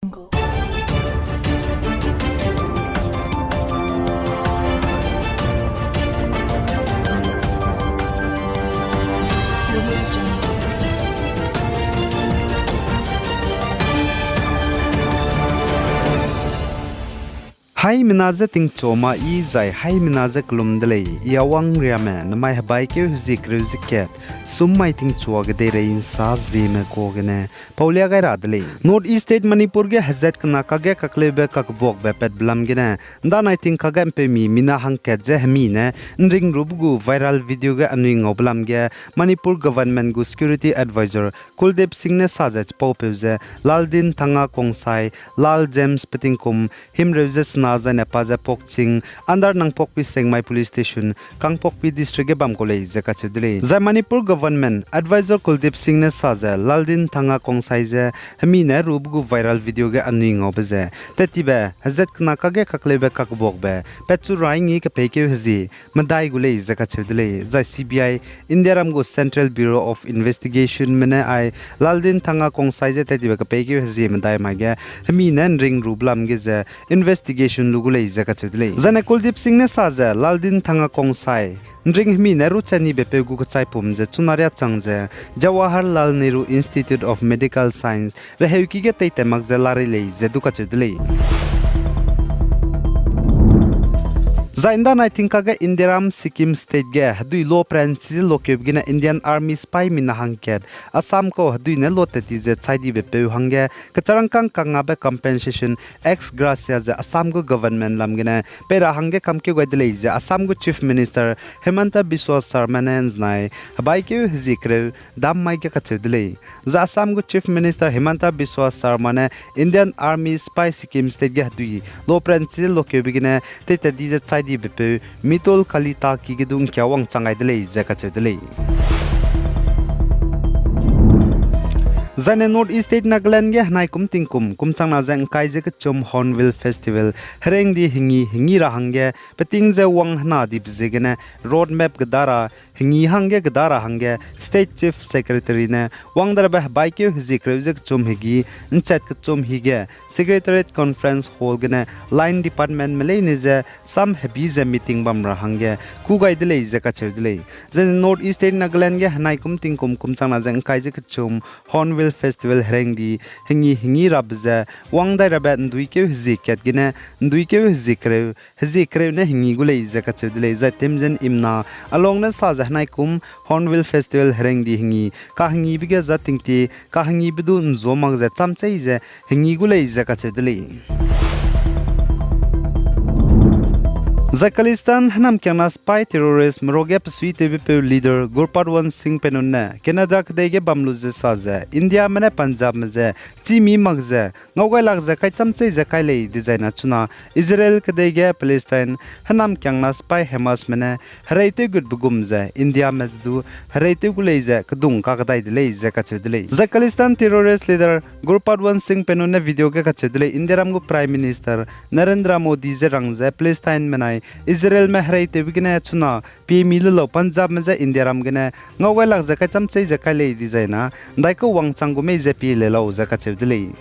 jungle. Audio jungle. Hai minaza ting choma I zai hai minaza klum dele yawang riame namai habai ke zik ruziket summai ting chua gade rein sa Zeme ko gene paulia gai radle North East State Manipur ge hazat kana kage kakle be kak bok be pet blam gene da nai ting kage pe mi mina hang ke je hmi ne ring rub gu viral video ge ani ngoblam ge Manipur government gu security advisor Kuldip Singh ne sajaj pau pe je Laldin thanga kongsai Lal James Petingkum him revjes naza nepaza pokching andar nang pokpi sengmai police station kangpokpi district ge bamkolei jeka chudile za Manipur government advisor Kuldip Singh ne saja Laldin thanga kongsai je hmi ne rubgu viral video ge ani ngobeje tetibe hazat kna kage kaklebe kakbok be pechu raingi ke peke haji madai gulei jeka chudile za CBI India ramgo Central Bureau of Investigation mene ai Laldin thanga kongsai je tetibe ke peke haji madai mage hmi ne ring rublam ge je investigation lugulei jaka chudle jane Kuldip Singh ne saja Laldin thanga kongsai ring hmi ne ru chani bepe gu chai pum je chunaria changje Jawaharlal Nehru Institute of Medical Science reheuki ge teite magje lari lei je du ka chudle Zainda I think kaga Indiram Sikkim state ge hadui lo pranchi lokeb gina Indian Army spy mina hangket Assam ko hadui ne lo teti je chaidi be pe hangge kacharangkang kanga be compensation ex gracia je Assam go government lam gina pera hangge kamke godle je Assam go chief minister Hemanta Biswa Sarma nens nai bai ke zikre dam mai ge kachudle za Assam go chief minister Hemanta Biswa Sarma ne Indian Army spy Sikkim state ge hadui lo pranchi lokeb gina tete di je chaidi bepe mitol kalita ki gedung kyawang changai dele jaka chedele Zane North East State Nagaland ge hnai kum tingkum kumchang na jang kai je chum Hornbill Festival hereng di hingi ra hangge peting je wang hna dip je gene road map gadara hingi hangge gadara hangge state chief secretary ne wang dar ba bike hiji kreuj chum higi nchat ke chum hige secretariat conference hall gene line department mele ne je sam hebi je meeting bam ra hangge ku gai dele je ka chedele Zane North East State Nagaland ge hnai kum tingkum kumchang na jang kai je chum Hornbill Festival hereng di hingi rabza wang dai rabat ndui ke zikat gina ndui ke zikre ne hingi gulei zaka chudle za temjen imna along na sa jahnai kum Hornbill Festival hereng di hingi ka hingi biga za tingti ka hingi bidu nzomang za chamchai je hingi gulei zaka chudle Zakalistan hanam kyana spy terrorist mrogep suite be leader Gurpatwan Singh penunna Canada kdege bamlu je saja India mane Punjab mje chimi magje ngaugai lagje kai chamchei je kai lei designa chuna Israel kdege Palestine hanam kyana spy Hamas mane haraite gud bugumje India mezdu haraite guleje kdung ka kadai delei je ka chudlei Zakalistan terrorist leader Gurpatwan Singh penunna video ge ka chudlei India ramgo prime minister Narendra Modi je rangje Palestine mane Israel में हराइते बिगने चुना P मिलो पंजाब में जे India Ram गने ngawai lak zakai chamchei zakai lei designa daiko wangchanggu me je pi le lo zaka chewdlei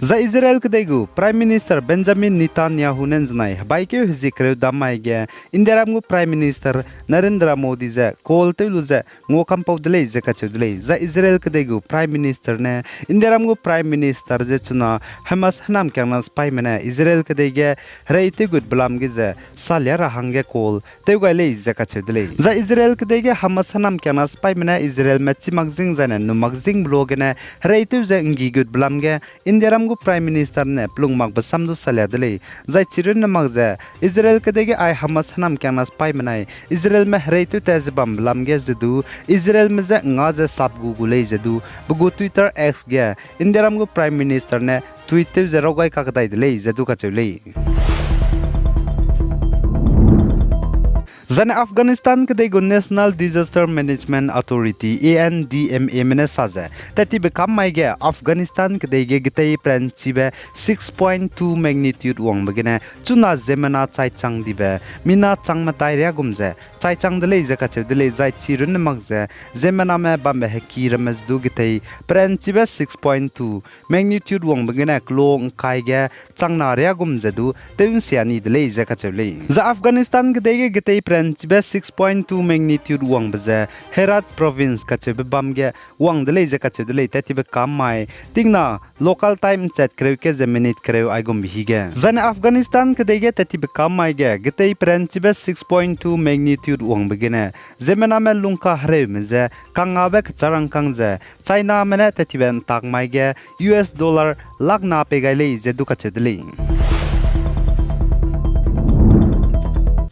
za Israel kdegu prime minister Benjamin Netanyahu nenznai baike zikre damai ge indiaramgu prime minister Narendra Modi je kol telu je ngokam powdlei zaka chewdlei za Israel kdegu prime minister ne indiaramgu prime minister je chuna Hamas hanam kyangna spy mena Israel kdege reite good blam ge je salya rahange kol teugai lei zaka chewdlei za Israel kdege Hamas hanam kyangna spy mena Israel mechi magzing jana nu magzing blog ne reite je ngi good blam ge indiaramgu prime minister ne plung mag basamdu salyadle zai chirin na magza Israel kadege ai Hamas hanam kyana spy manai Israel me hreitu tezbam lamge zedu Israel me za ngaza sapgu gulei zedu bugu Twitter X ge indiaram go prime minister ne tweet ze rogai kakdai dele zedu ka chulei Zane Afghanistan kadego National Disaster Management Authority ANDMA mene saze tati bekam maige Afghanistan kadege gitei pranchibe 6.2 magnitude wang begene chuna zemena chai chang dibe mina chang matai ria gumze chai chang dele zaka chedele zai chirun magze zemena me bambe heki ramazdu gitei pranchibe 6.2 magnitude wang begene klong kaige chang na ria gumze du teun siani dele zaka chele za Afghanistan kadege gitei Chibe 6.2 magnitude wang baze Herat province kachebe bamge wang dele je kachebe tatibe kamai tingna local time chat kreu ke zeminit kreu aigum bihige zane Afghanistan kadege tatibe kamai ge gitei pranchibe 6.2 magnitude wang begene zemena me lungka hreu meze kangabe charang kangze China mene tatibe takmai ge US dollar lakh na pe gaile je du kachedele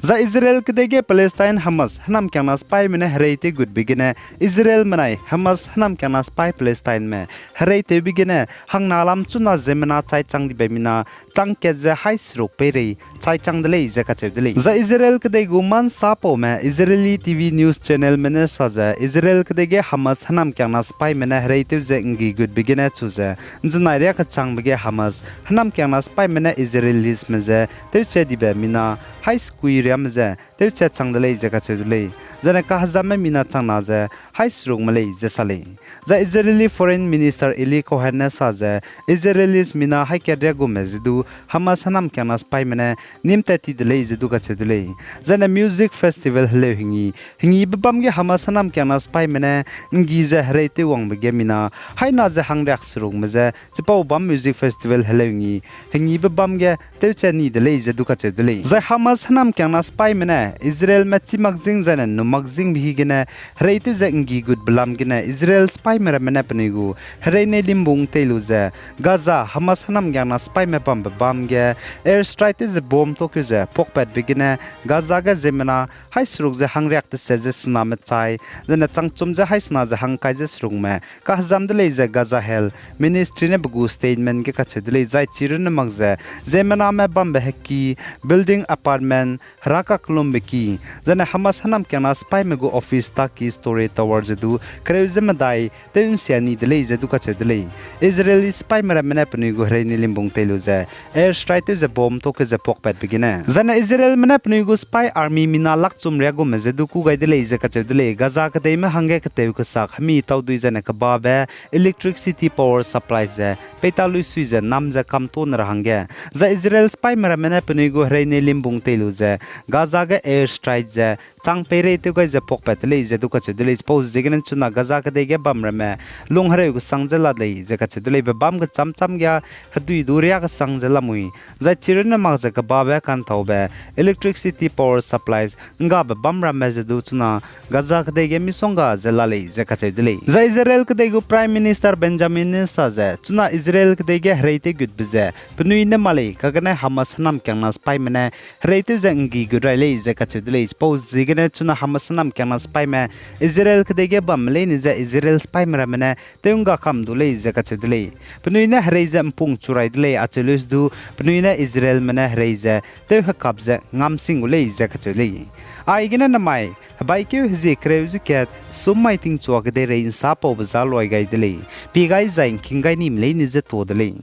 za Israel kadege Palestine Hamas hanam kana spy mene hreite good begine Israel manai Hamas hanam kana spy Palestine me hreite begine hang nalam chuna zemena chai chang di bemina chang ke ze hai srok pere chai chang dele ze ka chedele za Israel kadege man sapo me Israeli TV news channel mene saza Israel kadege Hamas hanam kana spy mene hreite ze ngi good begine chuze znairia ka chang bege Hamas hanam kana spy mene Israelis meze te chedi bemina high school Mze te che changdele je ka chedule zane ka hazame mina changna je high srong male je sale za Israeli foreign minister Eli Cohen ne sa je Israelis mina high kadre go mezdu Hamas hanam kana spy mene nimte ti dele je du ka chedule zane music festival hele hingi babam ge Hamas hanam kana spy mene ngi je hreite wang be mina high na je hang rak srong meze chipau bam music festival hele hingi babam ge te che ni dele je du ka chedule za Hamas hanam kana spy mene Israel machi magzing zane no magzing bhigene hreite ze ngi good blam gene Israel spy mera mene pnigu hreine limbung teluze Gaza Hamas hanam gana spy me bam ge air strike ze bomb to kuze pokpet bigene Gaza ga zemena hai sruk ze hang react se ze sna me chai zane changchum ze hai sna ze hang kai ze sruk me ka hazam de le ze Gaza hel ministry ne bugu statement ge ka chedle zai chirun magze zemena me bam heki building apartment Raka Klumbeki, then Hamas Hanam Kana spy mego office taki story towards the Kreuzemadai, the Unsiani delay the Dukache delay. Israeli spy Meramanapani go Rainy Limbung Teluze, air strike is a bomb took as a pocket beginner. Then Israel Manapani go spy army mina Laksum Rego Mezeduku Gai delay the Kache delay, Gazaka Dema Hangekateukasak, Hami Taudu and a kababe, electricity power supplies there, Petalu Suiza, Namza Kamton Rahange. The Israel spy Meramanapani go Rainy Limbung Teluze. Gaza ga air strike ze chang pere te ga ze pok petle ze du ka chedele pose zegen chuna Gaza ka de ge bam rame long hare go sang ze la le ze ka chedele be bam ga cham ga hadui duria ga sang ze lamui za chirna ma ze ka ba ba kan thaube electricity power supplies nga be bam rame ze du chuna Gaza ka de ge mi songa ze la le ze ka chedele za Israel ka de go prime minister Benjamin sa ze chuna Israel ka de ge hreite gud bize pnui ne male ka ga Hamas nam kyang na spy mene hreite ze ngi Gurale ze kachedele pose zigene chuna Hamasnam kana spy me Israel kadege bamle ni ze Israel spy meramene teunga kam dule ze kachedele pnuina hreize mpung churaidle achelus du pnuina Israel mena hreize te hakabze ngam singule ze kachedele aigena namai baike hze kreuze ket summai ting chuak de rein sapo bazal loi gaidele pigai zain kingai nim le ni ze todele